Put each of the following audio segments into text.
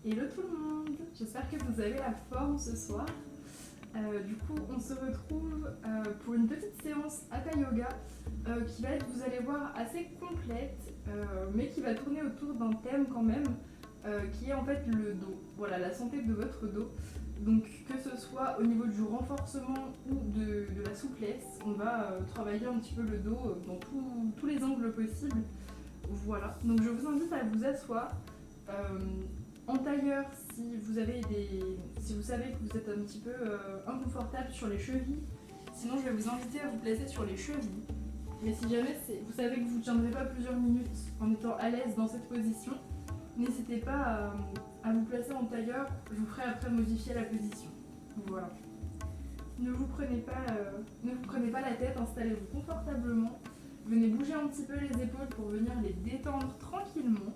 Hello tout le monde, j'espère que vous avez la forme ce soir. Du coup, on se retrouve pour une petite séance Hatha Yoga qui va être, vous allez voir, assez complète, mais qui va tourner autour d'un thème quand même, qui est en fait le dos. Voilà, la santé de votre dos. Donc que ce soit au niveau du renforcement ou de la souplesse, on va travailler un petit peu le dos dans tous les angles possibles. Voilà, donc je vous invite à vous asseoir. En tailleur, si vous savez que vous êtes un petit peu inconfortable sur les chevilles, sinon je vais vous inviter à vous placer sur les chevilles. Mais si jamais vous savez que vous ne tiendrez pas plusieurs minutes en étant à l'aise dans cette position, n'hésitez pas à vous placer en tailleur, je vous ferai après modifier la position. Voilà. Ne vous prenez pas la tête, installez-vous confortablement. Venez bouger un petit peu les épaules pour venir les détendre tranquillement.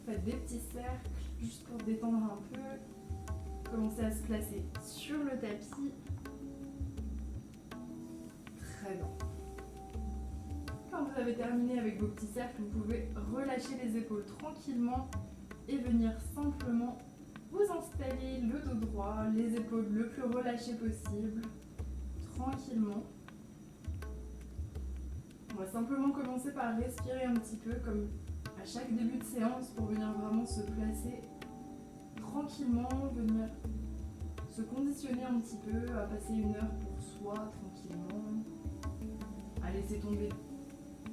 Faites des petits cercles juste pour détendre un peu. Commencez à se placer sur le tapis. Très bien. Quand vous avez terminé avec vos petits cercles, vous pouvez relâcher les épaules tranquillement et venir simplement vous installer le dos droit, les épaules le plus relâchées possible, tranquillement. On va simplement commencer par respirer un petit peu comme à chaque début de séance pour venir vraiment se placer tranquillement, venir se conditionner un petit peu à passer une heure pour soi tranquillement, à laisser tomber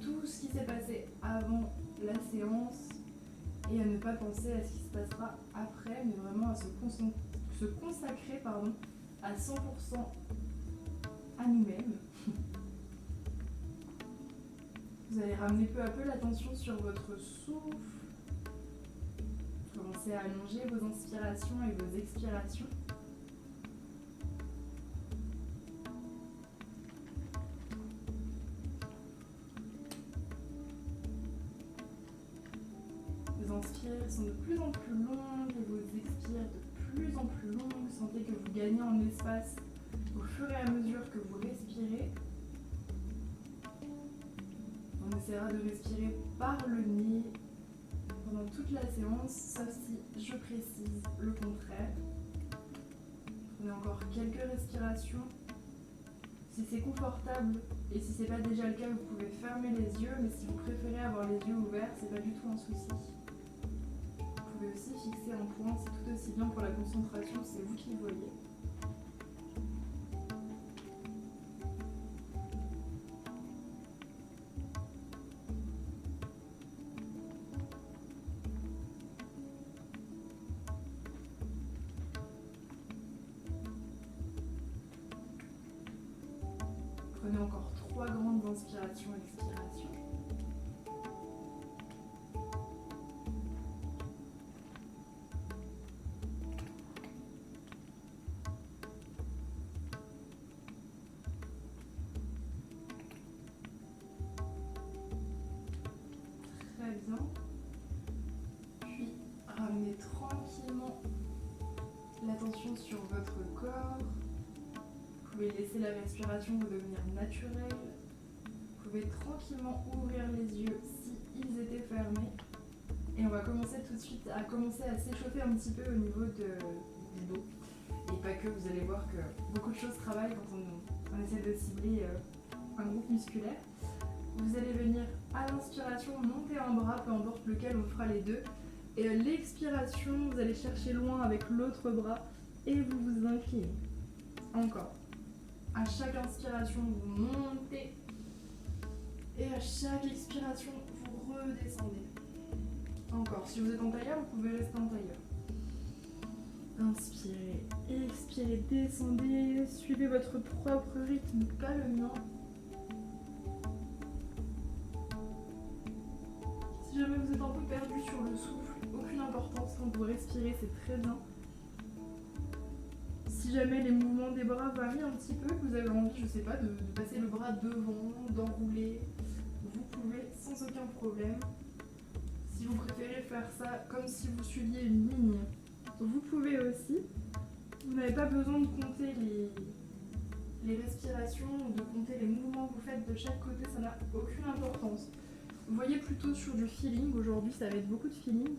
tout ce qui s'est passé avant la séance et à ne pas penser à ce qui se passera après, mais vraiment à se consacrer à 100% à nous-mêmes. Vous allez ramener peu à peu l'attention sur votre souffle. Commencez à allonger vos inspirations et vos expirations. Vos inspires sont de plus en plus longues et vos expires de plus en plus longues. Sentez que vous gagnez en espace au fur et à mesure que vous respirez. On essaiera de respirer par le nez pendant toute la séance, sauf si je précise le contraire. Prenez encore quelques respirations. Si c'est confortable et si c'est pas déjà le cas, vous pouvez fermer les yeux, mais si vous préférez avoir les yeux ouverts, c'est pas du tout un souci. Vous pouvez aussi fixer un point, c'est tout aussi bien pour la concentration, c'est vous qui voyez. Prenez encore 3 grandes inspirations et expirations. Très bien. Puis ramenez tranquillement l'attention sur votre corps. Vous pouvez laisser la respiration redevenir naturelle. Vous pouvez tranquillement ouvrir les yeux si ils étaient fermés. Et on va commencer tout de suite à s'échauffer un petit peu au niveau du dos. Et pas que, vous allez voir que beaucoup de choses travaillent quand on essaie de cibler un groupe musculaire. Vous allez venir à l'inspiration monter un bras, peu importe lequel, on fera les deux. Et à l'expiration, vous allez chercher loin avec l'autre bras et vous vous inclinez. Encore. À chaque inspiration, vous montez. Et à chaque expiration, vous redescendez. Encore. Si vous êtes en tailleur, vous pouvez rester en tailleur. Inspirez, expirez, descendez. Suivez votre propre rythme, pas le mien. Si jamais vous êtes un peu perdu sur le souffle, aucune importance. Quand vous respirez, c'est très bien. Si jamais les mouvements des bras varient un petit peu, que vous avez envie, je sais pas, de passer le bras devant, d'enrouler, vous pouvez sans aucun problème. Si vous préférez faire ça comme si vous suiviez une ligne, vous pouvez aussi. Vous n'avez pas besoin de compter les respirations ou de compter les mouvements que vous faites de chaque côté, ça n'a aucune importance. voyez plutôt sur du feeling. Aujourd'hui, ça va être beaucoup de feeling.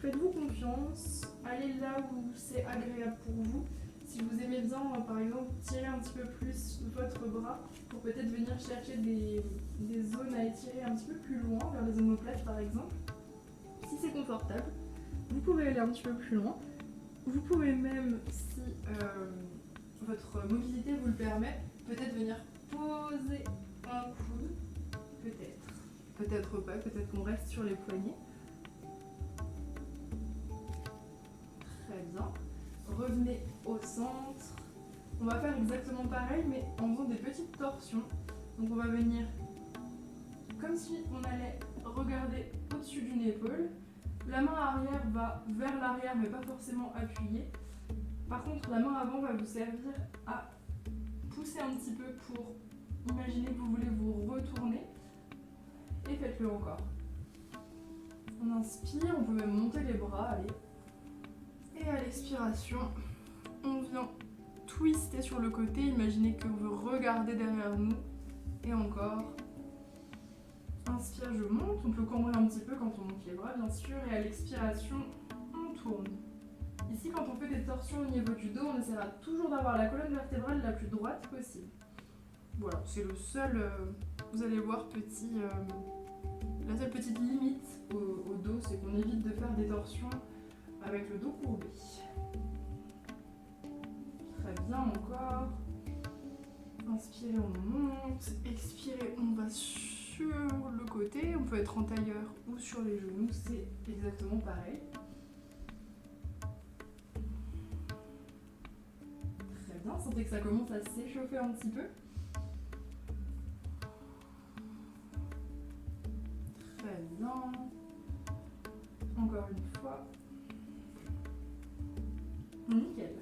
Faites-vous confiance, allez là où c'est agréable pour vous. Si vous aimez bien, par exemple, tirer un petit peu plus votre bras pour peut-être venir chercher des zones à étirer un petit peu plus loin, vers les omoplates par exemple. Si c'est confortable, vous pouvez aller un petit peu plus loin. Vous pouvez même, si votre mobilité vous le permet, peut-être venir poser un coude, peut-être pas, peut-être qu'on reste sur les poignets. Très bien. Revenez au centre. On va faire exactement pareil, mais en faisant des petites torsions. Donc on va venir comme si on allait regarder au-dessus d'une épaule. La main arrière va vers l'arrière, mais pas forcément appuyée. Par contre, la main avant va vous servir à pousser un petit peu pour imaginer que vous voulez vous retourner. Et faites-le encore. On inspire, on peut même monter les bras, allez. Et à l'expiration, on vient twister sur le côté. Imaginez que vous regardez derrière nous. Et encore. Inspire, je monte. On peut cambrer un petit peu quand on monte les bras, bien sûr. Et à l'expiration, on tourne. Ici, quand on fait des torsions au niveau du dos, on essaiera toujours d'avoir la colonne vertébrale la plus droite possible. Voilà, c'est le seul, vous allez voir, la seule petite limite au dos, c'est qu'on évite de faire des torsions avec le dos courbé. Très bien, encore. Inspirez, on monte. Expirez, on va sur le côté. On peut être en tailleur ou sur les genoux, c'est exactement pareil. Très bien, sentez que ça commence à s'échauffer un petit peu. Très bien. Encore une fois. Nickel.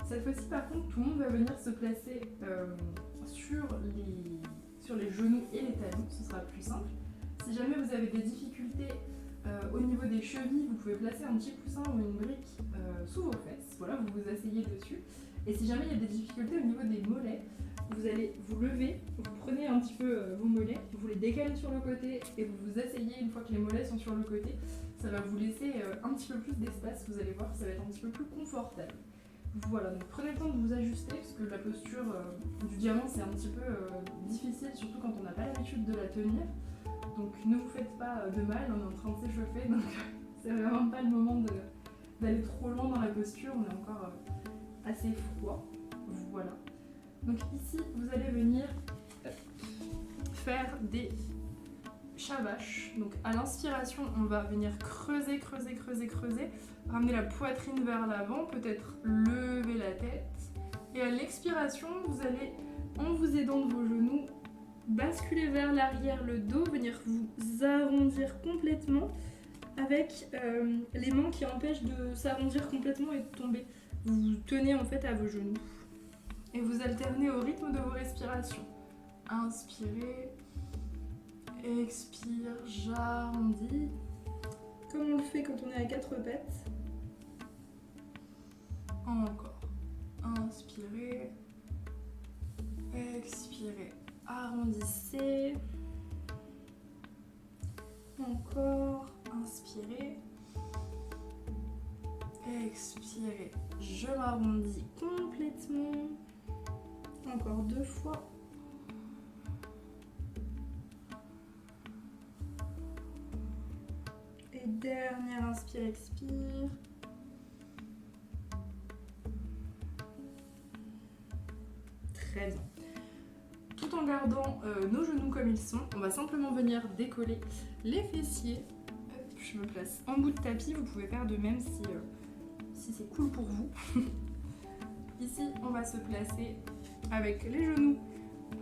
Cette fois-ci, par contre, tout le monde va venir se placer sur les genoux et les talons. Ce sera plus simple. Si jamais vous avez des difficultés au niveau des chevilles, vous pouvez placer un petit coussin ou une brique sous vos fesses. Voilà, vous vous asseyez dessus. Et si jamais il y a des difficultés au niveau des mollets, vous allez vous lever, vous prenez un petit peu vos mollets, vous les décalez sur le côté et vous vous asseyez une fois que les mollets sont sur le côté. Ça va vous laisser un petit peu plus d'espace, vous allez voir, ça va être un petit peu plus confortable. Voilà, donc prenez le temps de vous ajuster parce que la posture du diamant c'est un petit peu difficile, surtout quand on n'a pas l'habitude de la tenir. Donc ne vous faites pas de mal, on est en train de s'échauffer, donc c'est vraiment pas le moment d'aller trop loin dans la posture, on est encore assez froid. Voilà. Donc ici, vous allez venir faire des chavaches. Donc à l'inspiration, on va venir creuser, ramener la poitrine vers l'avant, peut-être lever la tête. Et à l'expiration, vous allez, en vous aidant de vos genoux, basculer vers l'arrière le dos, venir vous arrondir complètement avec les mains qui empêchent de s'arrondir complètement et de tomber. Vous vous tenez en fait à vos genoux. Et vous alternez au rythme de vos respirations. Inspirez, expire, j'arrondis. Comme on le fait quand on est à quatre pattes. Encore. Inspirez, expirez, arrondissez. Encore, inspirez, expirez, je m'arrondis complètement. Encore 2 fois. Et dernière inspire, expire. Très bien. Tout en gardant nos genoux comme ils sont, on va simplement venir décoller les fessiers. Je me place en bout de tapis, vous pouvez faire de même si c'est cool pour vous. Ici, on va se placer avec les genoux,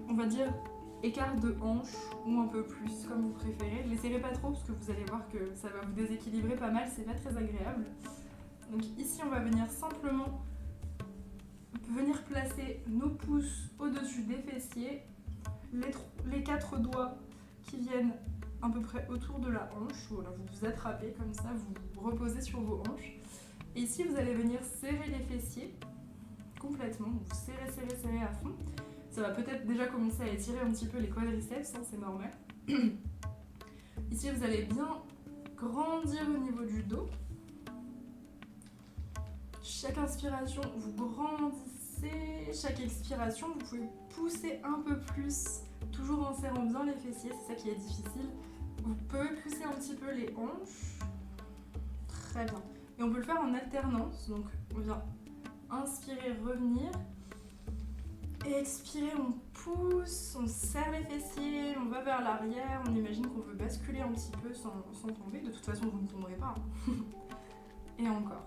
on va dire écart de hanche ou un peu plus, comme vous préférez. Ne les serrez pas trop parce que vous allez voir que ça va vous déséquilibrer pas mal, c'est pas très agréable. Donc ici, on va venir simplement placer nos pouces au-dessus des fessiers, les 4 doigts qui viennent à peu près autour de la hanche. Voilà, vous vous attrapez comme ça, vous reposez sur vos hanches. Et ici, vous allez venir serrer les fessiers complètement, vous serrez à fond. Ça va peut-être déjà commencer à étirer un petit peu les quadriceps, hein, c'est normal. Ici, vous allez bien grandir au niveau du dos. Chaque inspiration, vous grandissez. Chaque expiration, vous pouvez pousser un peu plus, toujours en serrant bien les fessiers, c'est ça qui est difficile. Vous pouvez pousser un petit peu les hanches. Très bien. Et on peut le faire en alternance, donc on vient inspirer, revenir. Et expirer, on pousse, on serre les fessiers, on va vers l'arrière, on imagine qu'on veut basculer un petit peu sans tomber. De toute façon, vous ne tomberez pas. Et encore.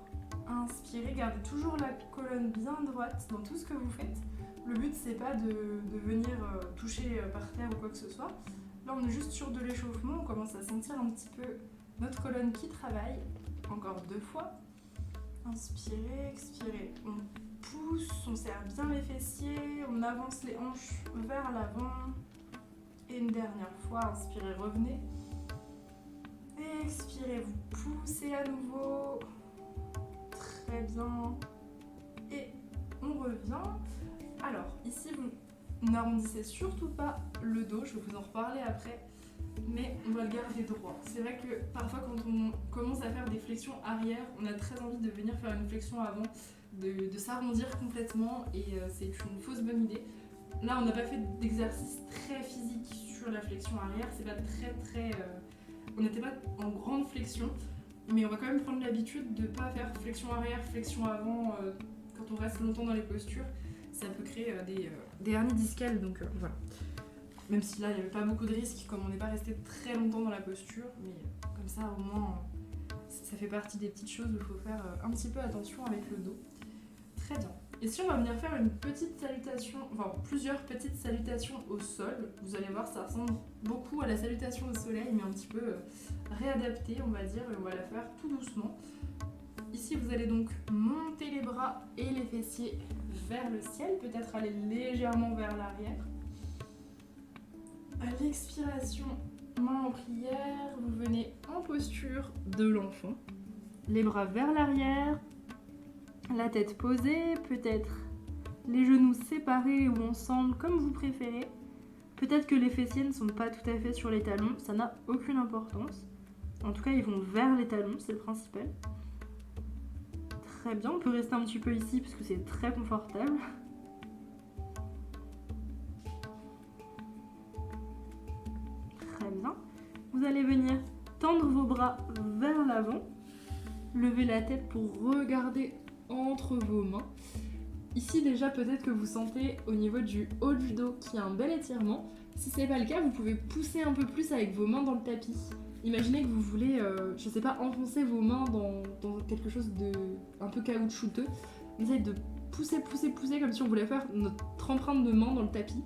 Inspirez, gardez toujours la colonne bien droite dans tout ce que vous faites. Le but, c'est pas de venir toucher par terre ou quoi que ce soit. Là, on est juste sur de l'échauffement, on commence à sentir un petit peu notre colonne qui travaille. Encore 2 fois. Inspirez, expirez. On pousse, on serre bien les fessiers, on avance les hanches vers l'avant. Et une dernière fois, inspirez, revenez. Expirez, vous poussez à nouveau. Très bien. Et on revient. Alors, ici, vous n'arrondissez surtout pas le dos, je vais vous en reparler après, mais on va le garder droit. C'est vrai que parfois, quand on commence à faire des flexions arrière, on a très envie de venir faire une flexion avant, de s'arrondir complètement, et c'est une fausse bonne idée. Là, on n'a pas fait d'exercice très physique sur la flexion arrière, c'est pas très... on n'était pas en grande flexion, mais on va quand même prendre l'habitude de ne pas faire flexion arrière, flexion avant quand on reste longtemps dans les postures. Ça peut créer des hernies discales, donc voilà. Même si là, il n'y avait pas beaucoup de risques, comme on n'est pas resté très longtemps dans la posture, mais comme ça, au moins, ça fait partie des petites choses où il faut faire un petit peu attention avec le dos. Très bien. Et si on va venir faire une petite salutation, enfin plusieurs petites salutations au sol, vous allez voir, ça ressemble beaucoup à la salutation au soleil, mais un petit peu réadaptée, on va dire, et on va la faire tout doucement. Ici, vous allez donc monter les bras et les fessiers vers le ciel, peut-être aller légèrement vers l'arrière. À l'expiration, main en prière, vous venez en posture de l'enfant. Les bras vers l'arrière, la tête posée, peut-être les genoux séparés ou ensemble, comme vous préférez. Peut-être que les fessiers ne sont pas tout à fait sur les talons, ça n'a aucune importance. En tout cas, ils vont vers les talons, c'est le principal. Très bien, on peut rester un petit peu ici parce que c'est très confortable. Très bien. Vous allez venir tendre vos bras vers l'avant, lever la tête pour regarder entre vos mains. Ici déjà, peut-être que vous sentez au niveau du haut du dos qu'il y a un bel étirement. Si ce n'est pas le cas, vous pouvez pousser un peu plus avec vos mains dans le tapis. Imaginez que vous voulez, je sais pas, enfoncer vos mains dans quelque chose de un peu caoutchouteux. Essayez de pousser comme si on voulait faire notre empreinte de main dans le tapis.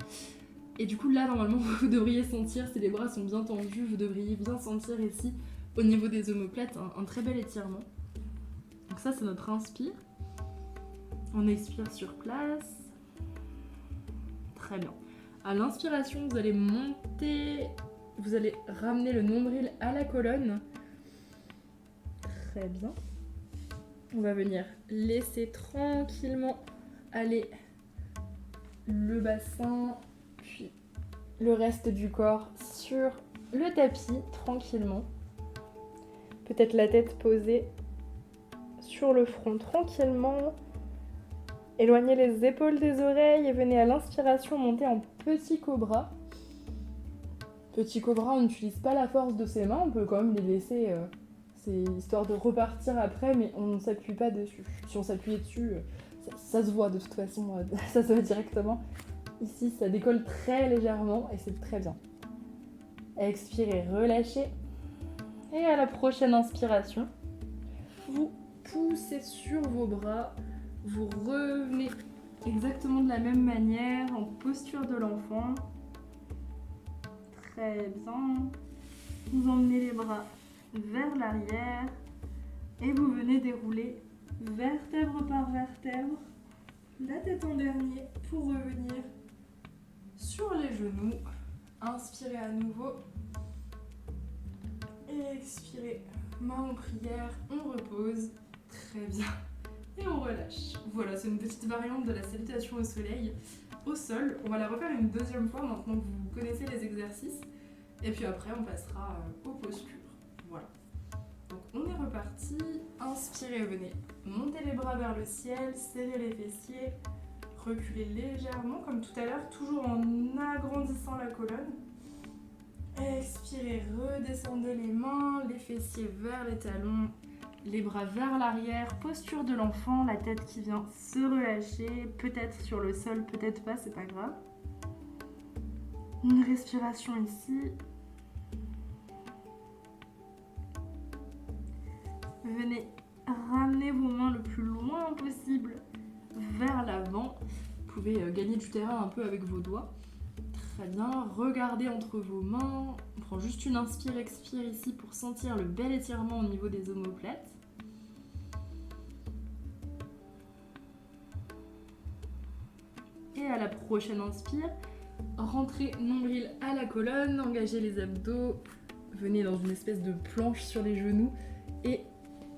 Et du coup là, normalement, vous devriez sentir, si les bras sont bien tendus, vous devriez bien sentir ici, au niveau des omoplates, un très bel étirement. Donc ça, c'est notre inspire. On expire sur place. Très bien. À l'inspiration, vous allez monter... Vous allez ramener le nombril à la colonne. Très bien. On va venir laisser tranquillement aller le bassin, puis le reste du corps sur le tapis, tranquillement. Peut-être la tête posée sur le front, tranquillement. Éloignez les épaules des oreilles et venez à l'inspiration monter en petit cobra. Petit cobra, on n'utilise pas la force de ses mains, on peut quand même les laisser, c'est histoire de repartir après, mais on ne s'appuie pas dessus. Si on s'appuie dessus, ça se voit de toute façon, ça se voit directement. Ici, ça décolle très légèrement et c'est très bien. Expirez, relâchez. Et à la prochaine inspiration, vous poussez sur vos bras, vous revenez exactement de la même manière, en posture de l'enfant. Très bien. Vous emmenez les bras vers l'arrière et vous venez dérouler vertèbre par vertèbre, la tête en dernier pour revenir sur les genoux. Inspirez à nouveau et expirez. Main en prière, on repose. Très bien. Et on relâche. Voilà, c'est une petite variante de la salutation au soleil. Au sol, on va la refaire une deuxième fois maintenant que vous connaissez les exercices. Et puis après, on passera aux postures. Voilà. Donc on est reparti. Inspirez, venez monter les bras vers le ciel, serrer les fessiers, reculer légèrement comme tout à l'heure, toujours en agrandissant la colonne. Expirez, redescendez les mains, les fessiers vers les talons, les bras vers l'arrière, posture de l'enfant, la tête qui vient se relâcher, peut-être sur le sol, peut-être pas, c'est pas grave. Une respiration ici. Venez ramener vos mains le plus loin possible vers l'avant. Vous pouvez gagner du terrain un peu avec vos doigts. Très bien, regardez entre vos mains. On prend juste une inspire-expire ici pour sentir le bel étirement au niveau des omoplates. Et à la prochaine inspire, rentrez nombril à la colonne, engagez les abdos, venez dans une espèce de planche sur les genoux et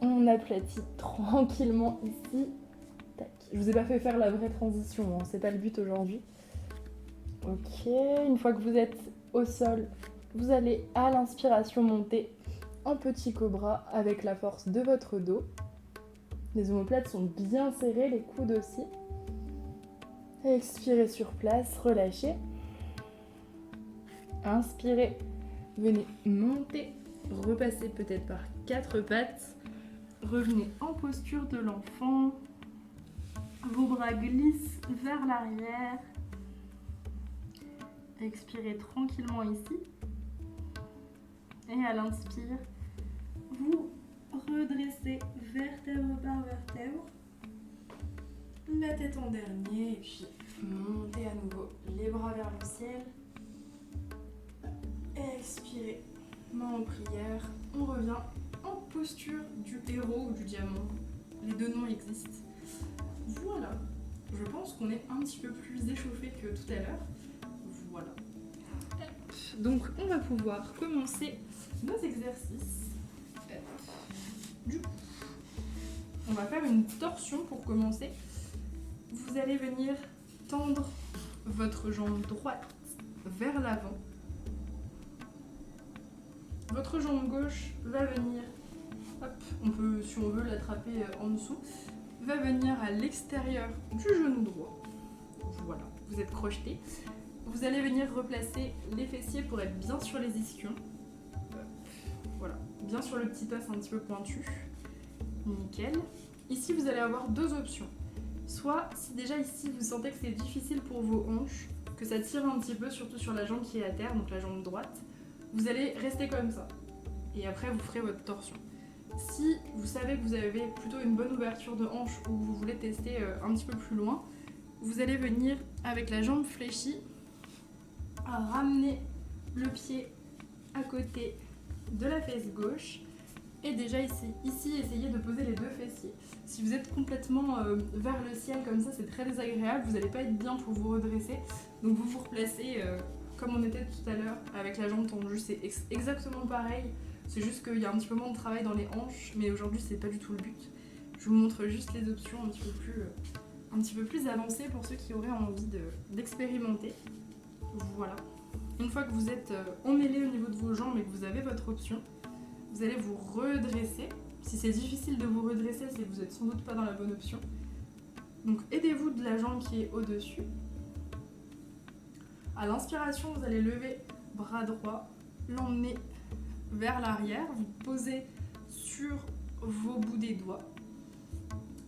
on aplatit tranquillement ici. Tac. Je vous ai pas fait faire la vraie transition, hein, c'est pas le but aujourd'hui. Ok, une fois que vous êtes au sol, vous allez à l'inspiration monter en petit cobra avec la force de votre dos. Les omoplates sont bien serrées, les coudes aussi. Expirez sur place, relâchez. Inspirez, venez monter, repassez peut-être par 4 pattes. Revenez en posture de l'enfant. Vos bras glissent vers l'arrière. Expirez tranquillement ici. Et à l'inspire, vous redressez vertèbre par vertèbre. La tête en dernier et puis montez à nouveau les bras vers le ciel. Expirez, main en prière. On revient en posture du héros ou du diamant. Les deux noms existent. Voilà. Je pense qu'on est un petit peu plus échauffé que tout à l'heure. Voilà. Donc on va pouvoir commencer nos exercices. Du coup, on va faire une torsion pour commencer. Vous allez venir tendre votre jambe droite vers l'avant. Votre jambe gauche va venir, hop, on peut, si on veut, l'attraper en dessous, va venir à l'extérieur du genou droit. Voilà, vous êtes crocheté. Vous allez venir replacer les fessiers pour être bien sur les ischions. Voilà, bien sur le petit os un petit peu pointu. Nickel. Ici, vous allez avoir deux options. Soit, si déjà ici vous sentez que c'est difficile pour vos hanches, que ça tire un petit peu, surtout sur la jambe qui est à terre, donc la jambe droite, vous allez rester comme ça. Et après, vous ferez votre torsion. Si vous savez que vous avez plutôt une bonne ouverture de hanche ou vous voulez tester un petit peu plus loin, vous allez venir avec la jambe fléchie à ramener le pied à côté de la fesse gauche. Et déjà ici, essayez de poser les deux fessiers. Si vous êtes complètement vers le ciel comme ça, c'est très désagréable, vous n'allez pas être bien pour vous redresser. Donc vous vous replacez comme on était tout à l'heure, avec la jambe tendue, c'est exactement pareil. C'est juste qu'il y a un petit peu moins de travail dans les hanches, mais aujourd'hui c'est pas du tout le but. Je vous montre juste les options un petit peu plus avancées pour ceux qui auraient envie d'expérimenter. Voilà. Une fois que vous êtes emmêlé au niveau de vos jambes et que vous avez votre option, vous allez vous redresser. Si c'est difficile de vous redresser, c'est que vous n'êtes sans doute pas dans la bonne option. Donc aidez-vous de la jambe qui est au-dessus. À l'inspiration, vous allez lever bras droit, l'emmener vers l'arrière, vous posez sur vos bouts des doigts.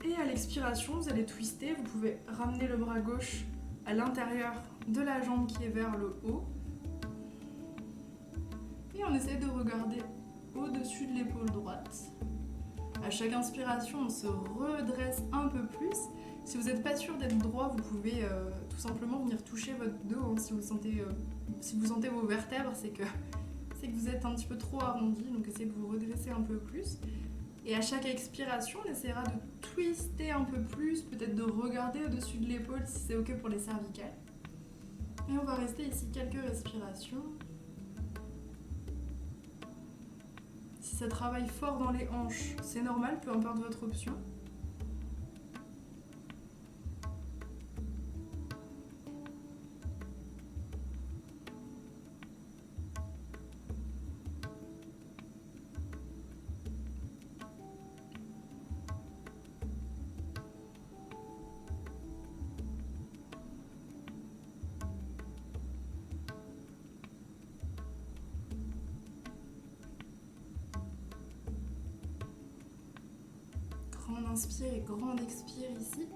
Et à l'expiration, vous allez twister, vous pouvez ramener le bras gauche à l'intérieur de la jambe qui est vers le haut. Et on essaie de regarder au-dessus de l'épaule droite. À chaque inspiration, on se redresse un peu plus. Si vous n'êtes pas sûr d'être droit, vous pouvez tout simplement venir toucher votre dos. Hein. Si vous sentez vos vertèbres, c'est que vous êtes un petit peu trop arrondi. Donc essayez de vous redresser un peu plus. Et à chaque expiration, on essaiera de twister un peu plus, peut-être de regarder au-dessus de l'épaule si c'est ok pour les cervicales. Et on va rester ici quelques respirations. Si ça travaille fort dans les hanches, c'est normal, peu importe votre option. inspire et grande expire ici.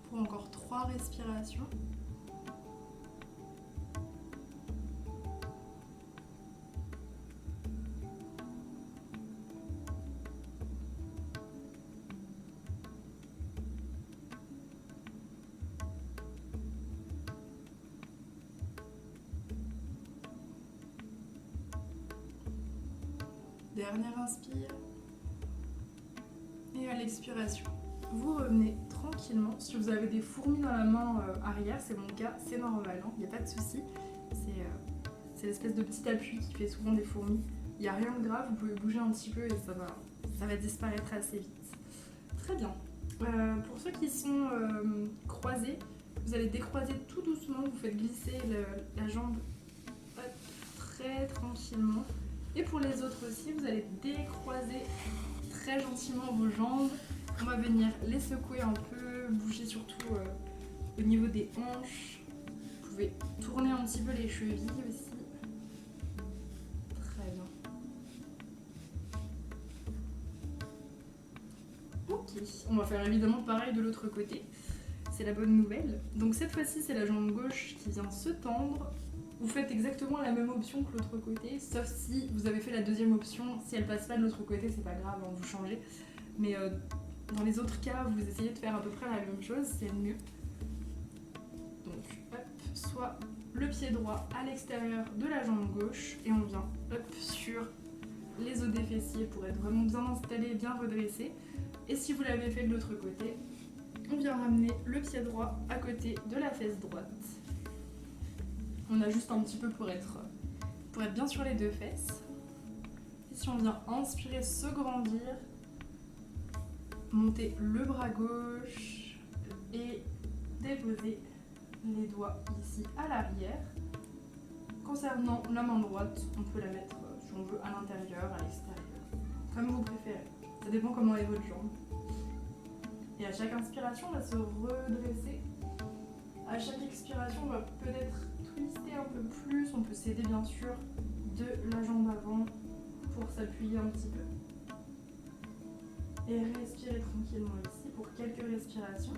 Pour encore 3 respirations. Dernière inspire. Et à l'expiration, vous revenez tranquillement. Si vous avez des fourmis dans la main arrière, c'est mon cas, c'est normal, il n'y a pas de souci. C'est l'espèce de petit appui qui fait souvent des fourmis. Il n'y a rien de grave, vous pouvez bouger un petit peu et ça va disparaître assez vite. Très bien. Pour ceux qui sont croisés, vous allez décroiser tout doucement, vous faites glisser la jambe très tranquillement. Et pour les autres aussi, vous allez décroiser très gentiment vos jambes. On va venir les secouer un peu, bouger surtout au niveau des hanches. Vous pouvez tourner un petit peu les chevilles aussi. Très bien. Ok, on va faire évidemment pareil de l'autre côté. C'est la bonne nouvelle. Donc cette fois-ci, c'est la jambe gauche qui vient se tendre. Vous faites exactement la même option que l'autre côté, sauf si vous avez fait la deuxième option. Si elle passe pas de l'autre côté, c'est pas grave, vous changez. Mais dans les autres cas, vous essayez de faire à peu près la même chose, c'est mieux. Donc, hop, soit le pied droit à l'extérieur de la jambe gauche, et on vient hop, sur les os des fessiers pour être vraiment bien installé, bien redressé. Et si vous l'avez fait de l'autre côté, on vient ramener le pied droit à côté de la fesse droite. On ajuste un petit peu pour être bien sur les deux fesses. Et si on vient inspirer, se grandir, monter le bras gauche et déposer les doigts ici à l'arrière. Concernant la main droite, on peut la mettre, si on veut, à l'intérieur, à l'extérieur, comme vous préférez. Ça dépend comment est votre jambe. Et à chaque inspiration, on va se redresser. À chaque expiration, on va peut-être twister un peu plus. On peut s'aider bien sûr de la jambe avant pour s'appuyer un petit peu. Et respirer tranquillement ici pour quelques respirations.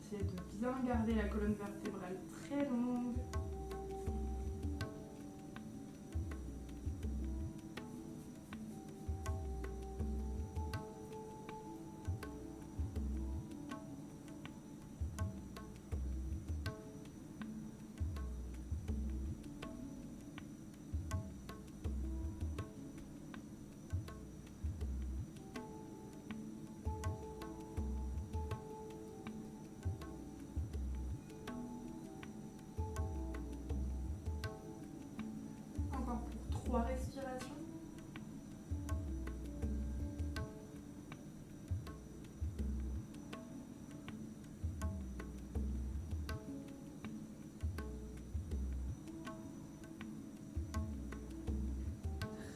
Essayez de bien garder la colonne vertébrale très longue. Encore pour 3 respirations.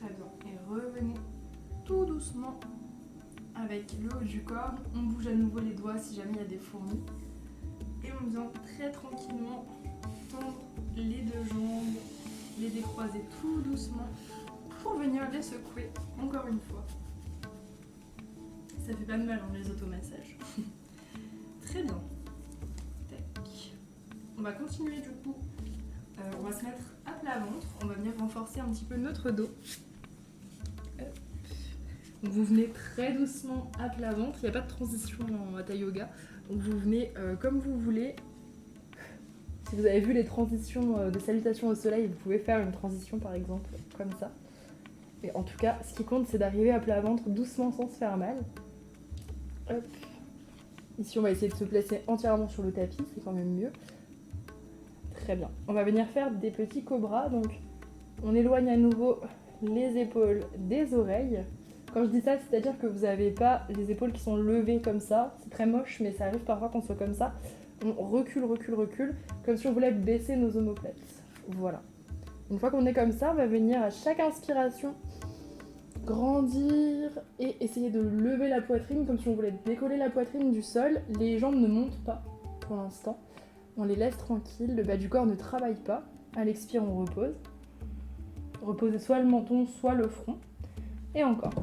Très bien. Et revenez tout doucement avec le haut du corps. On bouge à nouveau les doigts si jamais il y a des fourmis. Et on vient très tranquillement tendre les deux jambes, les décroiser tout doucement pour venir les secouer encore une fois. Ça fait pas de mal les automassages. Très bien. Tac. On va continuer du coup. On va se mettre à plat ventre. On va venir renforcer un petit peu notre dos. Donc vous venez très doucement à plat ventre. Il n'y a pas de transition en hatha yoga. Donc vous venez comme vous voulez. Si vous avez vu les transitions de salutations au soleil, vous pouvez faire une transition par exemple comme ça. Et en tout cas, ce qui compte, c'est d'arriver à plat ventre doucement sans se faire mal. Hop. Ici, on va essayer de se placer entièrement sur le tapis, c'est quand même mieux. Très bien. On va venir faire des petits cobras. Donc, on éloigne à nouveau les épaules des oreilles. Quand je dis ça, c'est-à-dire que vous n'avez pas les épaules qui sont levées comme ça. C'est très moche, mais ça arrive parfois qu'on soit comme ça. On recule, comme si on voulait baisser nos omoplates. Voilà. Une fois qu'on est comme ça, on va venir à chaque inspiration Grandir et essayer de lever la poitrine comme si on voulait décoller la poitrine du sol. Les jambes ne montent pas pour l'instant. On les laisse tranquilles, le bas du corps ne travaille pas. À l'expire, on repose. Reposez soit le menton, soit le front. Et encore.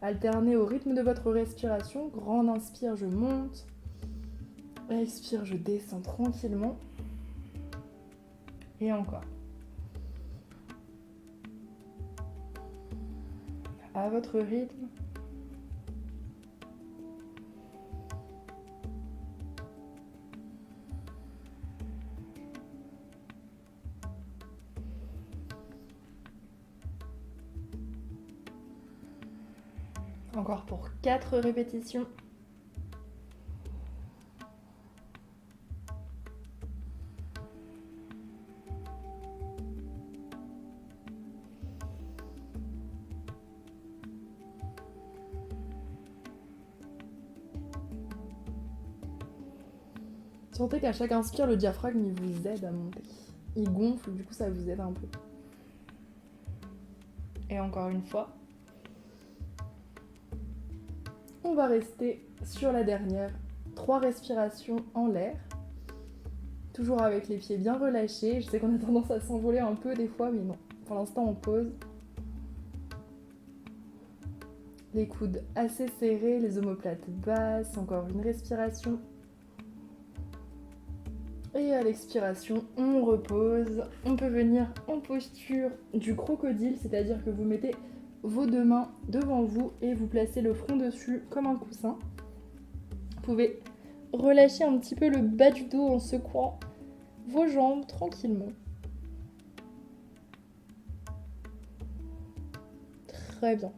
Alternez au rythme de votre respiration. Grande inspire, je monte. Expire, je descends tranquillement. Et encore. À votre rythme. Encore pour 4 répétitions. Sentez qu'à chaque inspire, le diaphragme il vous aide à monter. Il gonfle, du coup ça vous aide un peu. Et encore une fois. On va rester sur la dernière. 3 respirations en l'air. Toujours avec les pieds bien relâchés. Je sais qu'on a tendance à s'envoler un peu des fois, mais non. Pour l'instant, on pose. Les coudes assez serrés, les omoplates basses. Encore une respiration. Et à l'expiration, on repose. On peut venir en posture du crocodile, c'est-à-dire que vous mettez vos 2 mains devant vous et vous placez le front dessus comme un coussin. Vous pouvez relâcher un petit peu le bas du dos en secouant vos jambes tranquillement. Très bien.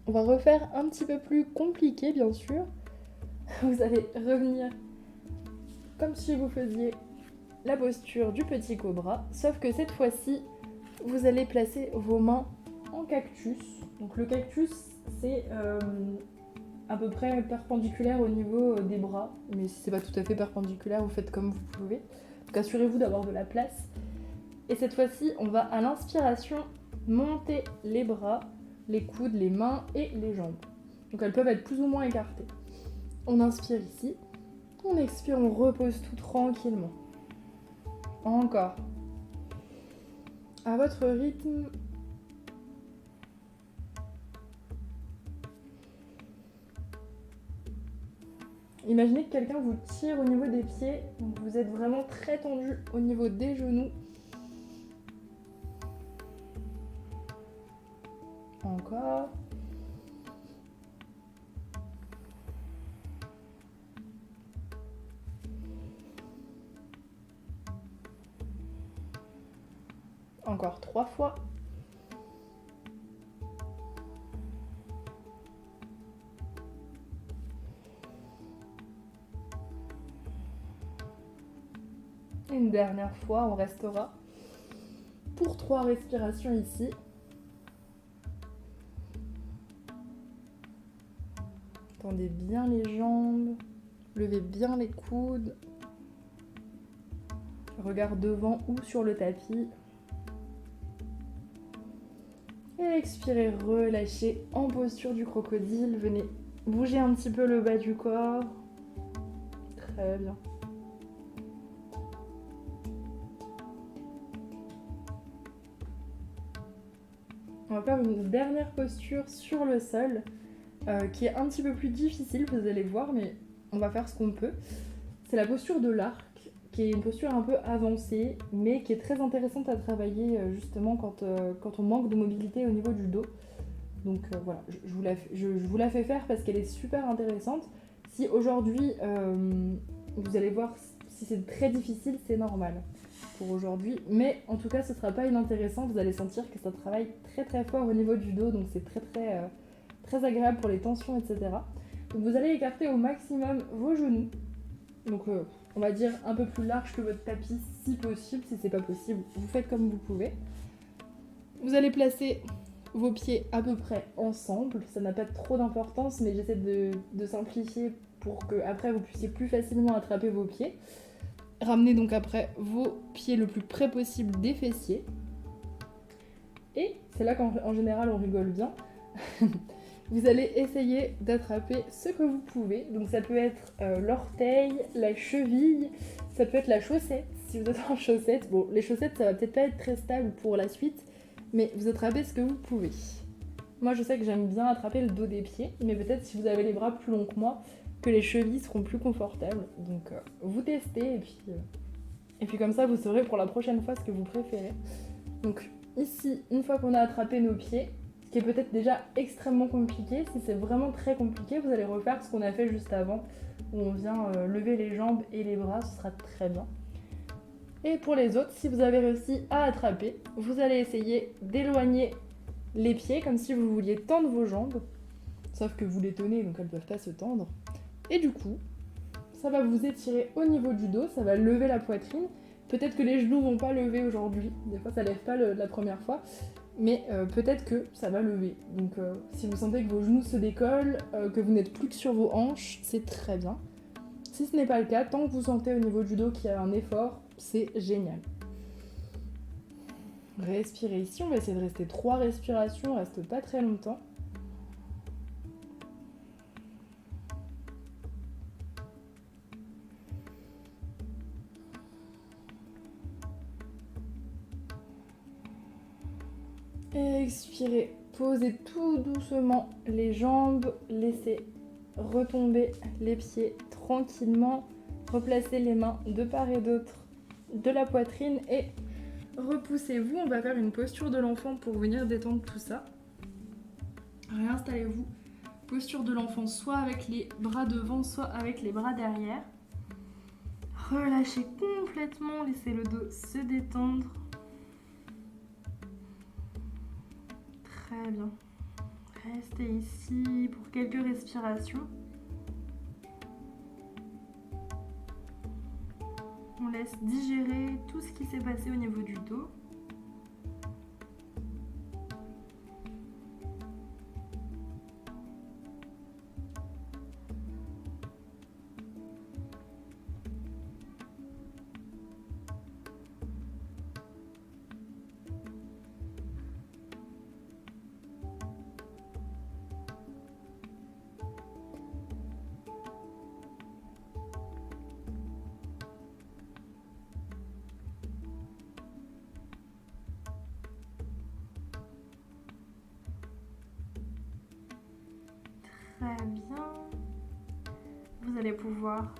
On va refaire un petit peu plus compliqué, bien sûr. Vous allez revenir comme si vous faisiez la posture du petit cobra, sauf que cette fois-ci, vous allez placer vos mains en cactus. Donc le cactus, c'est à peu près perpendiculaire au niveau des bras, mais si c'est pas tout à fait perpendiculaire, vous faites comme vous pouvez. Donc assurez-vous d'avoir de la place. Et cette fois-ci, on va à l'inspiration monter les bras, les coudes, les mains et les jambes. Donc elles peuvent être plus ou moins écartées. On inspire ici. On expire, on repose tout tranquillement. Encore. À votre rythme. Imaginez que quelqu'un vous tire au niveau des pieds. Donc vous êtes vraiment très tendu au niveau des genoux. Encore. Encore 3 fois. Une dernière fois, on restera pour 3 respirations ici. Tendez bien les jambes, levez bien les coudes. Regard devant ou sur le tapis. Et expirez, relâchez en posture du crocodile. Venez bouger un petit peu le bas du corps. Très bien. On va faire une dernière posture sur le sol qui est un petit peu plus difficile, vous allez voir, mais on va faire ce qu'on peut. C'est la posture de l'arc, qui est une posture un peu avancée, mais qui est très intéressante à travailler justement quand on manque de mobilité au niveau du dos. Donc voilà, je vous la fais faire parce qu'elle est super intéressante. Si aujourd'hui, vous allez voir, si c'est très difficile, c'est normal pour aujourd'hui. Mais en tout cas, ce ne sera pas inintéressant. Vous allez sentir que ça travaille très très fort au niveau du dos, donc c'est très agréable pour les tensions, etc. Donc vous allez écarter au maximum vos genoux. Donc on va dire un peu plus large que votre tapis si possible. Si c'est pas possible, vous faites comme vous pouvez. Vous allez placer vos pieds à peu près ensemble. Ça n'a pas trop d'importance, mais j'essaie de simplifier pour que après vous puissiez plus facilement attraper vos pieds. Ramenez donc après vos pieds le plus près possible des fessiers. Et c'est là qu'en général on rigole bien. Vous allez essayer d'attraper ce que vous pouvez. Donc ça peut être l'orteil, la cheville, ça peut être la chaussette. Si vous êtes en chaussettes, bon les chaussettes ça va peut-être pas être très stable pour la suite, mais vous attrapez ce que vous pouvez. Moi je sais que j'aime bien attraper le dos des pieds, mais peut-être si vous avez les bras plus longs que moi, que les chevilles seront plus confortables. Donc vous testez et puis comme ça vous saurez pour la prochaine fois ce que vous préférez. Donc ici, une fois qu'on a attrapé nos pieds, ce qui est peut-être déjà extrêmement compliqué, si c'est vraiment très compliqué, vous allez refaire ce qu'on a fait juste avant, où on vient lever les jambes et les bras, ce sera très bien. Et pour les autres, si vous avez réussi à attraper, vous allez essayer d'éloigner les pieds comme si vous vouliez tendre vos jambes, sauf que vous les tenez donc elles ne peuvent pas se tendre. Et du coup, ça va vous étirer au niveau du dos, ça va lever la poitrine. Peut-être que les genoux vont pas lever aujourd'hui, des fois ça lève pas la première fois, mais peut-être que ça va lever. Donc si vous sentez que vos genoux se décollent, que vous n'êtes plus que sur vos hanches, c'est très bien. Si ce n'est pas le cas, tant que vous sentez au niveau du dos qu'il y a un effort, c'est génial. Respirez ici, on va essayer de rester 3 respirations, on reste pas très longtemps. Expirez, posez tout doucement les jambes, laissez retomber les pieds tranquillement, replacez les mains de part et d'autre de la poitrine et repoussez-vous. On va faire une posture de l'enfant pour venir détendre tout ça. Réinstallez-vous. Posture de l'enfant, soit avec les bras devant, soit avec les bras derrière. Relâchez complètement, laissez le dos se détendre. Très bien. Restez ici pour quelques respirations. On laisse digérer tout ce qui s'est passé au niveau du dos. Très bien. Vous allez pouvoir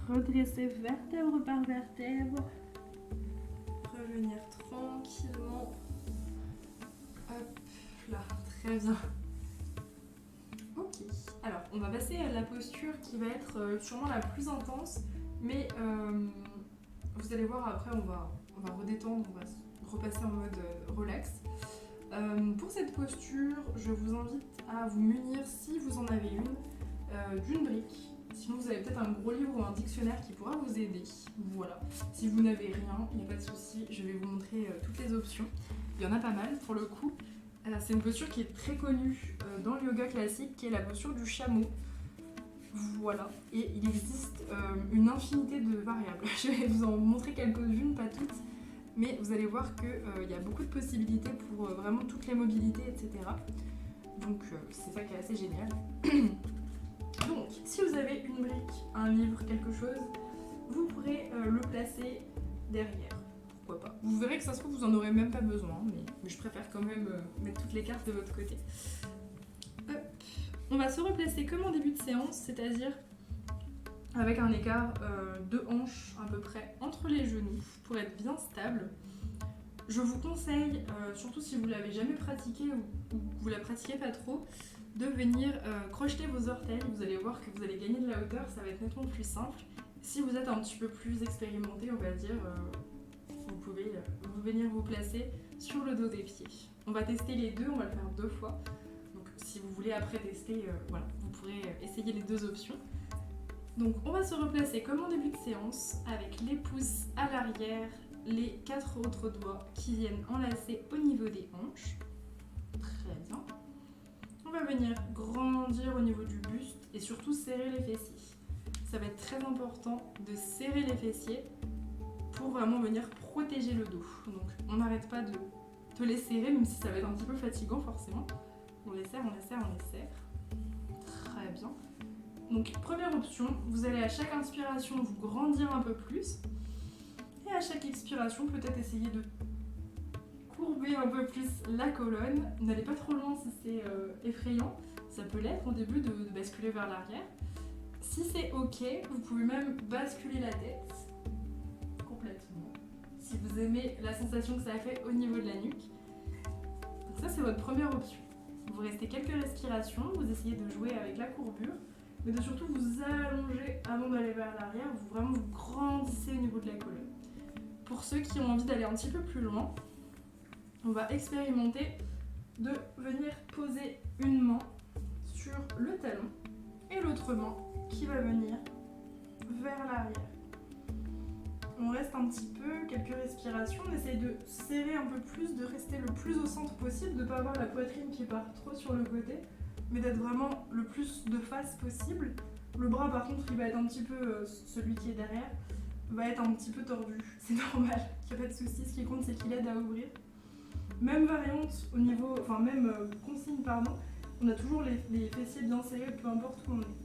redresser vertèbre par vertèbre. Revenir tranquillement. Hop là, très bien. Ok, alors on va passer à la posture qui va être sûrement la plus intense, mais vous allez voir après on va redétendre, on va repasser en mode relax. Pour cette posture, je vous invite à vous munir, si vous en avez une, d'une brique. Sinon vous avez peut-être un gros livre ou un dictionnaire qui pourra vous aider. Voilà. Si vous n'avez rien, il n'y a pas de souci, je vais vous montrer toutes les options. Il y en a pas mal pour le coup. C'est une posture qui est très connue dans le yoga classique, qui est la posture du chameau. Voilà. Et il existe une infinité de variables. Je vais vous en montrer quelques-unes, pas toutes. Mais vous allez voir qu'il y a beaucoup de possibilités pour vraiment toutes les mobilités, etc. Donc c'est ça qui est assez génial. Donc si vous avez une brique, un livre, quelque chose, vous pourrez le placer derrière. Pourquoi pas. Vous verrez que ça se trouve vous en aurez même pas besoin, mais je préfère quand même mettre toutes les cartes de votre côté. Hop. On va se replacer comme en début de séance, c'est-à-dire avec un écart de hanche à peu près entre les genoux pour être bien stable. Je vous conseille, surtout si vous ne l'avez jamais pratiqué ou que vous ne la pratiquez pas trop, de venir crocheter vos orteils. Vous allez voir que vous allez gagner de la hauteur, ça va être nettement plus simple. Si vous êtes un petit peu plus expérimenté, on va dire, vous pouvez venir vous placer sur le dos des pieds. On va tester les deux, on va le faire 2 fois. Donc si vous voulez après tester, voilà, vous pourrez essayer les 2 options. Donc on va se replacer comme en début de séance avec les pouces à l'arrière, les 4 autres doigts qui viennent enlacer au niveau des hanches. Très bien. On va venir grandir au niveau du buste et surtout serrer les fessiers. Ça va être très important de serrer les fessiers pour vraiment venir protéger le dos. Donc on n'arrête pas de de les serrer, même si ça va être un petit peu fatigant forcément. On les serre, on les serre, on les serre. Très bien. Donc première option, vous allez à chaque inspiration vous grandir un peu plus. Et à chaque expiration, peut-être essayer de courber un peu plus la colonne. N'allez pas trop loin si c'est effrayant. Ça peut l'être au début de basculer vers l'arrière. Si c'est ok, vous pouvez même basculer la tête complètement. Si vous aimez la sensation que ça fait au niveau de la nuque. Donc ça, c'est votre première option. Vous restez quelques respirations, vous essayez de jouer avec la courbure, mais de surtout vous allonger avant d'aller vers l'arrière. Vous vraiment vous grandissez au niveau de la colonne. Pour ceux qui ont envie d'aller un petit peu plus loin, on va expérimenter de venir poser une main sur le talon et l'autre main qui va venir vers l'arrière. On reste un petit peu, quelques respirations, on essaye de serrer un peu plus, de rester le plus au centre possible, de ne pas avoir la poitrine qui part trop sur le côté, mais d'être vraiment le plus de face possible. Le bras par contre, il va être un petit peu, celui qui est derrière, va être un petit peu tordu, c'est normal, il n'y a pas de souci, ce qui compte c'est qu'il aide à ouvrir. Même variante au niveau, enfin même consigne pardon, on a toujours les fessiers bien serrés, peu importe où on est.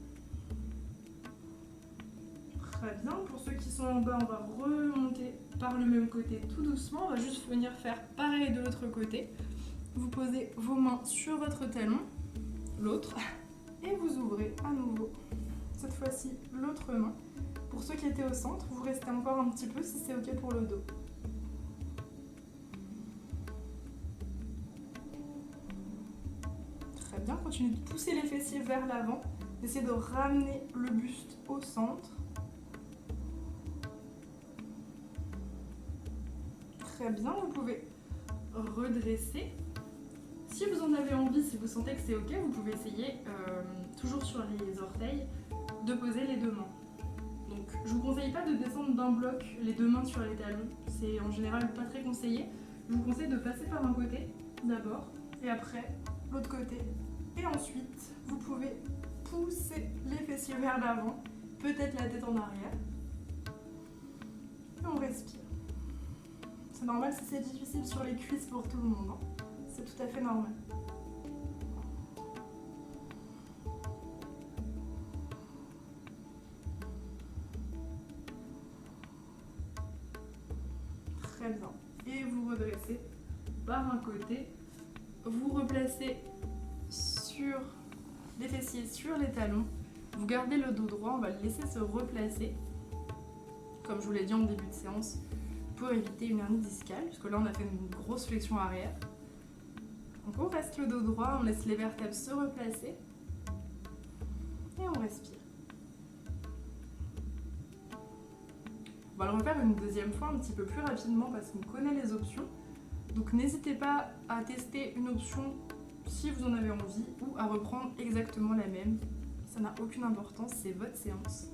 Très bien, pour ceux qui sont en bas, on va remonter par le même côté tout doucement, on va juste venir faire pareil de l'autre côté. Vous posez vos mains sur votre talon, l'autre, et vous ouvrez à nouveau, cette fois-ci l'autre main. Pour ceux qui étaient au centre, vous restez encore un petit peu si c'est ok pour le dos. Très bien, continuez de pousser les fessiers vers l'avant, essayez de ramener le buste au centre. Très bien, vous pouvez redresser. Si vous en avez envie, si vous sentez que c'est ok, vous pouvez essayer, toujours sur les orteils, de poser les deux mains. Donc je vous conseille pas de descendre d'un bloc les deux mains sur les talons, c'est en général pas très conseillé. Je vous conseille de passer par un côté d'abord, et après l'autre côté. Et ensuite, vous pouvez pousser les fessiers vers l'avant, peut-être la tête en arrière. Et on respire. C'est normal si c'est difficile sur les cuisses pour tout le monde, hein. C'est tout à fait normal. Très bien. Et vous redressez par un côté. Vous replacez sur les fessiers, sur les talons. Vous gardez le dos droit, on va le laisser se replacer. Comme je vous l'ai dit en début de séance, pour éviter une hernie discale, puisque là on a fait une grosse flexion arrière. Donc on reste le dos droit, on laisse les vertèbres se replacer et on respire. On va le refaire une deuxième fois un petit peu plus rapidement parce qu'on connaît les options. Donc n'hésitez pas à tester une option si vous en avez envie ou à reprendre exactement la même. Ça n'a aucune importance, c'est votre séance.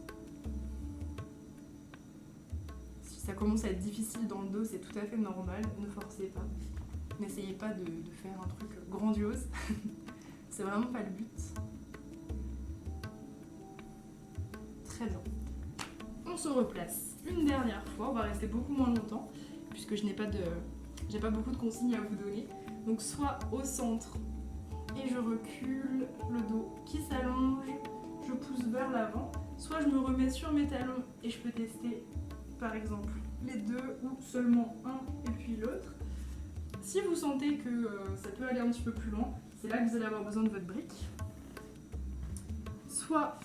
Si ça commence à être difficile dans le dos, c'est tout à fait normal, ne forcez pas. N'essayez pas de faire un truc grandiose, c'est vraiment pas le but. Très bien. On se replace une dernière fois, on va rester beaucoup moins longtemps puisque j'ai pas beaucoup de consignes à vous donner. Donc soit au centre et je recule, le dos qui s'allonge, je pousse vers l'avant, soit je me remets sur mes talons et je peux tester par exemple les deux ou seulement un et puis l'autre. Si vous sentez que ça peut aller un petit peu plus loin, c'est là que vous allez avoir besoin de votre brique. Soit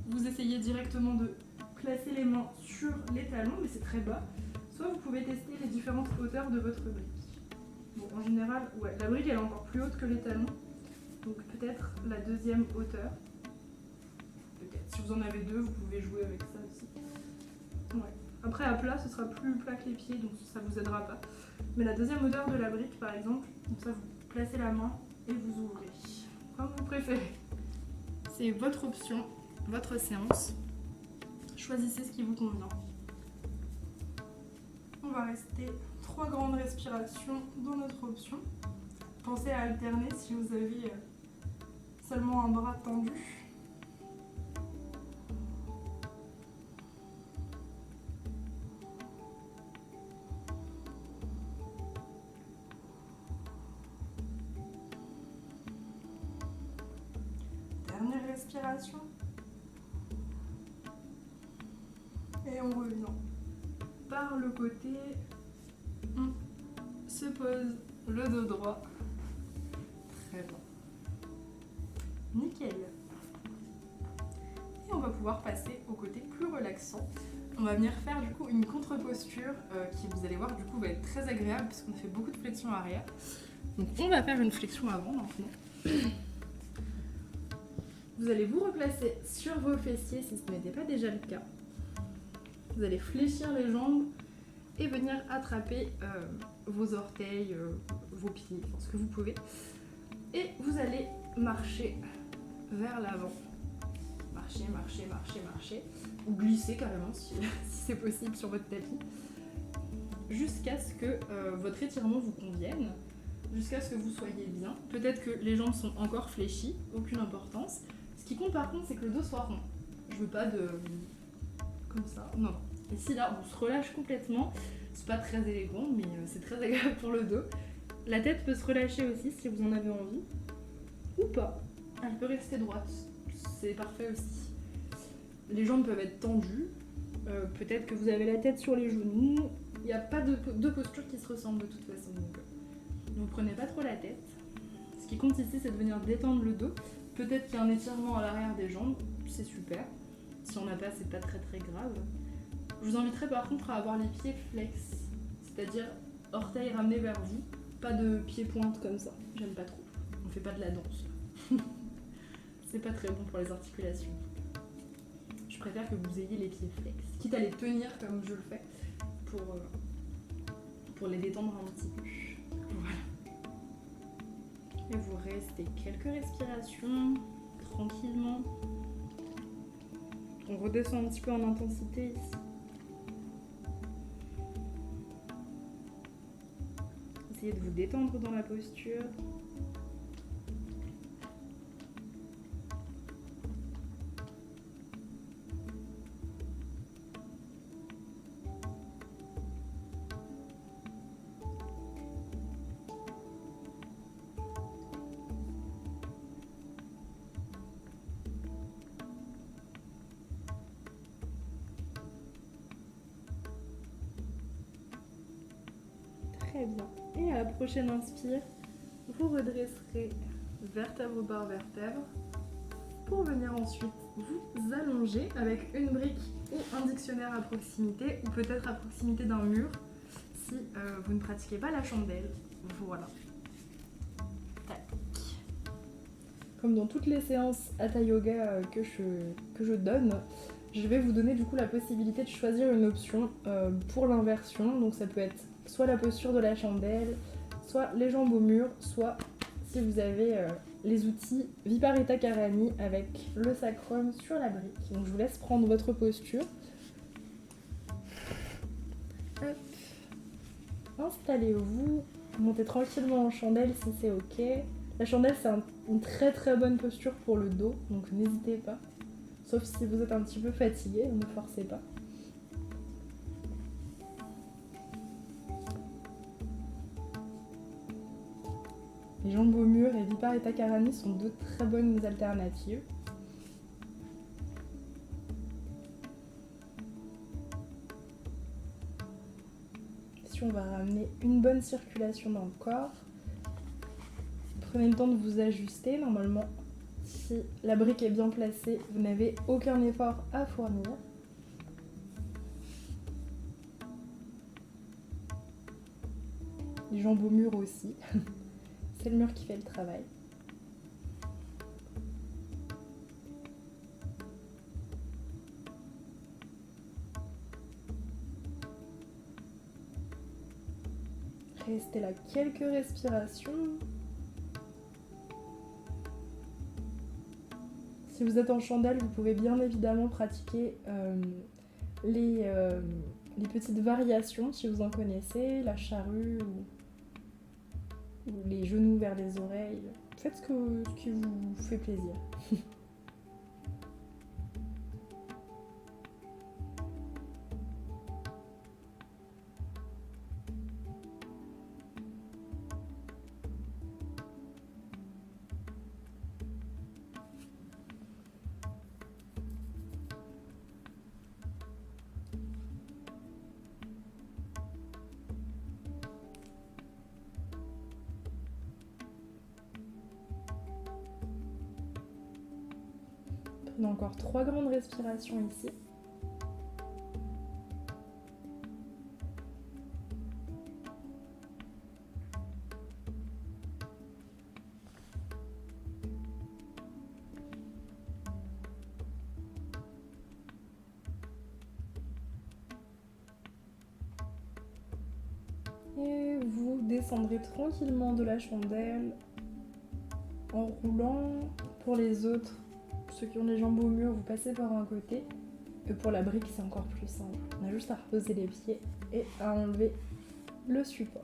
vous essayez directement de placer les mains sur les talons, mais c'est très bas. Soit vous pouvez tester les différentes hauteurs de votre brique. Bon, en général, ouais, la brique elle est encore plus haute que les talons. Donc peut-être la deuxième hauteur. Peut-être. Si vous en avez deux, vous pouvez jouer avec ça aussi. Ouais. Après à plat, ce sera plus plat que les pieds, donc ça vous aidera pas. Mais la deuxième hauteur de la brique par exemple, donc ça vous placez la main et vous ouvrez. Comme vous préférez. C'est votre option, votre séance. Choisissez ce qui vous convient. On va rester 3 grandes respirations dans notre option. Pensez à alterner si vous avez seulement un bras tendu. respiration. Et en revenant par le côté, on se pose le dos droit. Très bien. Nickel. Et on va pouvoir passer au côté plus relaxant. On va venir faire du coup une contre-posture qui, vous allez voir, du coup va être très agréable puisqu'on a fait beaucoup de flexion arrière. Donc on va faire une flexion avant maintenant. Vous allez vous replacer sur vos fessiers si ce n'était pas déjà le cas. Vous allez fléchir les jambes et venir attraper vos orteils, vos pieds, enfin, ce que vous pouvez. Et vous allez marcher vers l'avant. Marcher, marcher, marcher, marcher. Ou glisser carrément si c'est possible sur votre tapis. Jusqu'à ce que votre étirement vous convienne. Jusqu'à ce que vous soyez bien. Peut-être que les jambes sont encore fléchies, aucune importance. Ce qui compte par contre, c'est que le dos soit rond. Je veux pas de... comme ça, non. Ici là, on se relâche complètement. C'est pas très élégant, mais c'est très agréable pour le dos. La tête peut se relâcher aussi si vous en avez envie. Ou pas. Elle peut rester droite. C'est parfait aussi. Les jambes peuvent être tendues. Peut-être que vous avez la tête sur les genoux. Il n'y a pas de posture qui se ressemble de toute façon. Donc, ne vous prenez pas trop la tête. Ce qui compte ici, c'est de venir détendre le dos. Peut-être qu'il y a un étirement à l'arrière des jambes. C'est super. Si on n'a pas, c'est pas très très grave. Je vous inviterai par contre à avoir les pieds flex. C'est-à-dire orteils ramenés vers vous. Pas de pieds pointe comme ça. J'aime pas trop. On fait pas de la danse. C'est pas très bon pour les articulations. Je préfère que vous ayez les pieds flex. Quitte à les tenir comme je le fais pour les détendre un petit peu. Voilà. Et vous restez quelques respirations tranquillement. On redescend un petit peu en intensité ici. Essayez de vous détendre dans la posture. Très bien. Et à la prochaine inspire, vous redresserez vertèbre par vertèbre pour venir ensuite vous allonger avec une brique ou un dictionnaire à proximité ou peut-être à proximité d'un mur si vous ne pratiquez pas la chandelle. Voilà. Tac. Comme dans toutes les séances Hatha Yoga que je donne, je vais vous donner du coup la possibilité de choisir une option pour l'inversion. Donc ça peut être soit la posture de la chandelle, soit les jambes au mur, soit si vous avez les outils Viparita Karani avec le sacrum sur la brique. Donc je vous laisse prendre votre posture. Hop. Installez-vous, montez tranquillement en chandelle si c'est ok. La chandelle c'est une très très bonne posture pour le dos, donc n'hésitez pas. Sauf si vous êtes un petit peu fatigué, ne forcez pas. Les jambes au mur et Viparita Karani sont deux très bonnes alternatives. Ici, on va ramener une bonne circulation dans le corps. Prenez le temps de vous ajuster. Normalement, si la brique est bien placée, vous n'avez aucun effort à fournir. Les jambes au mur aussi. C'est le mur qui fait le travail. Restez là quelques respirations. Si vous êtes en chandelle, vous pouvez bien évidemment pratiquer les petites variations si vous en connaissez, la charrue ou les genoux vers les oreilles. Faites ce qui vous fait plaisir. On a encore 3 grandes respirations ici. Et vous descendrez tranquillement de la chandelle en roulant. Pour les autres, ceux qui ont les jambes au mur, vous passez par un côté. Et pour la brique, c'est encore plus simple. On a juste à reposer les pieds et à enlever le support.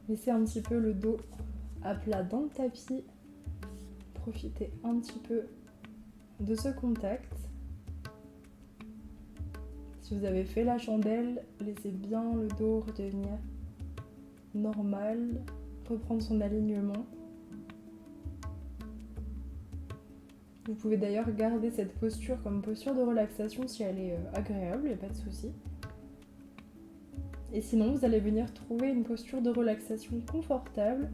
Laissez un petit peu le dos à plat dans le tapis. Profitez un petit peu de ce contact. Si vous avez fait la chandelle, laissez bien le dos redevenir normal, reprendre son alignement. Vous pouvez d'ailleurs garder cette posture comme posture de relaxation si elle est agréable, il n'y a pas de souci. Et sinon, vous allez venir trouver une posture de relaxation confortable.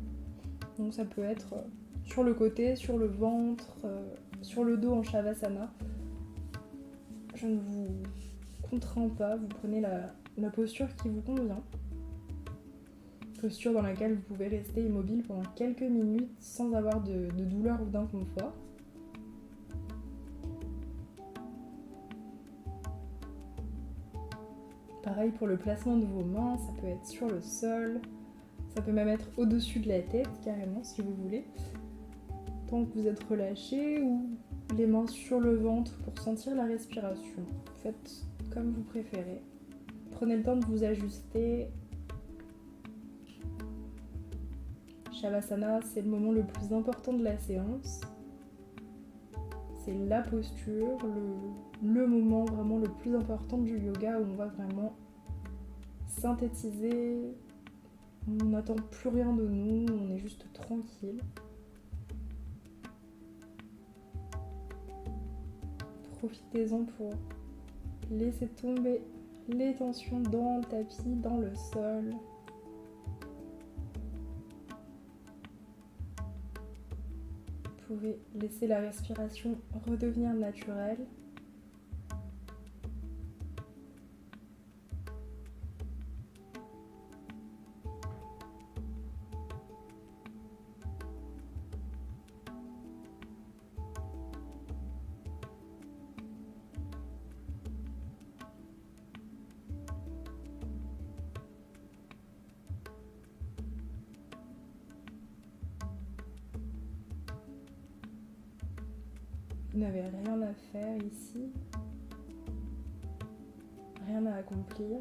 Donc ça peut être sur le côté, sur le ventre, sur le dos en Shavasana. Je ne vous contrains pas, vous prenez la posture qui vous convient. Posture dans laquelle vous pouvez rester immobile pendant quelques minutes sans avoir de douleur ou d'inconfort. Pareil pour le placement de vos mains, ça peut être sur le sol, ça peut même être au-dessus de la tête carrément si vous voulez. Tant que vous êtes relâché, ou les mains sur le ventre pour sentir la respiration. Faites comme vous préférez. Prenez le temps de vous ajuster. Shavasana, c'est le moment le plus important de la séance. C'est la posture, le moment vraiment le plus important du yoga où on va vraiment synthétiser. On n'attend plus rien de nous, on est juste tranquille. Profitez-en pour laisser tomber les tensions dans le tapis, dans le sol. Vous pouvez laisser la respiration redevenir naturelle. Vous n'avez rien à faire ici, rien à accomplir.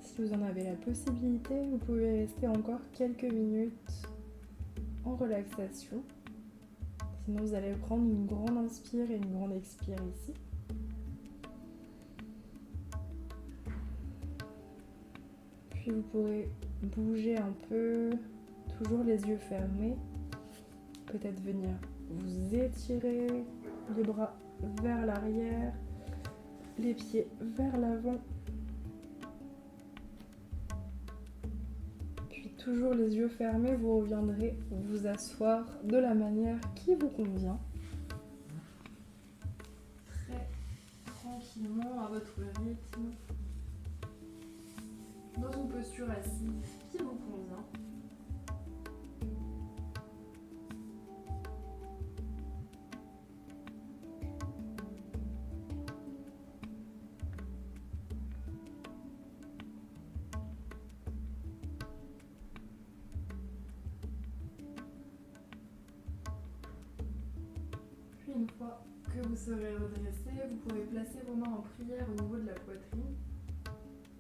Si vous en avez la possibilité, vous pouvez rester encore quelques minutes en relaxation. Sinon, vous allez prendre une grande inspire et une grande expire ici. Puis vous pourrez bouger un peu, toujours les yeux fermés. Peut-être venir vous étirer les bras vers l'arrière, les pieds vers l'avant. Puis toujours les yeux fermés, vous reviendrez vous asseoir de la manière qui vous convient. Très tranquillement, à votre rythme, dans une posture assise qui vous convient. Puis une fois que vous serez redressé, vous pourrez placer vos mains en prière au niveau de la poitrine,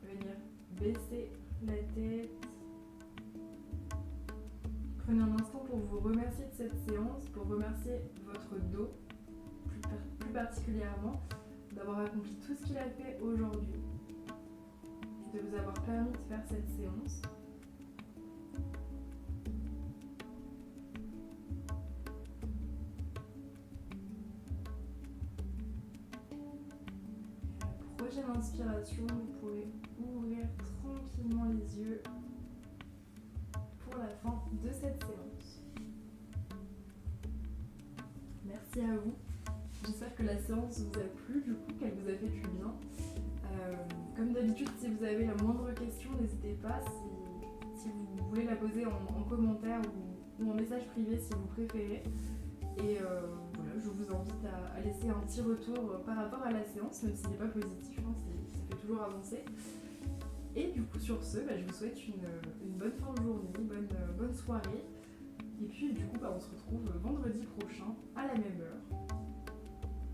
venir baisser la tête. Prenez un instant pour vous remercier de cette séance, pour remercier votre dos, plus particulièrement, d'avoir accompli tout ce qu'il a fait aujourd'hui, de vous avoir permis de faire cette séance. Prochaine inspiration, vous pourrez ouvrir tranquillement les yeux pour la fin de cette séance. Merci à vous. J'espère que la séance vous a plu, du coup, qu'elle vous a fait du bien. Comme d'habitude, si vous avez la moindre question, n'hésitez pas. Si vous voulez la poser en commentaire ou en message privé si vous préférez. Et voilà, je vous invite à laisser un petit retour par rapport à la séance, même s'il n'est pas positif, hein, ça fait toujours avancer. Et du coup, sur ce, je vous souhaite une bonne fin de journée, bonne soirée. Et puis, du coup, on se retrouve vendredi prochain à la même heure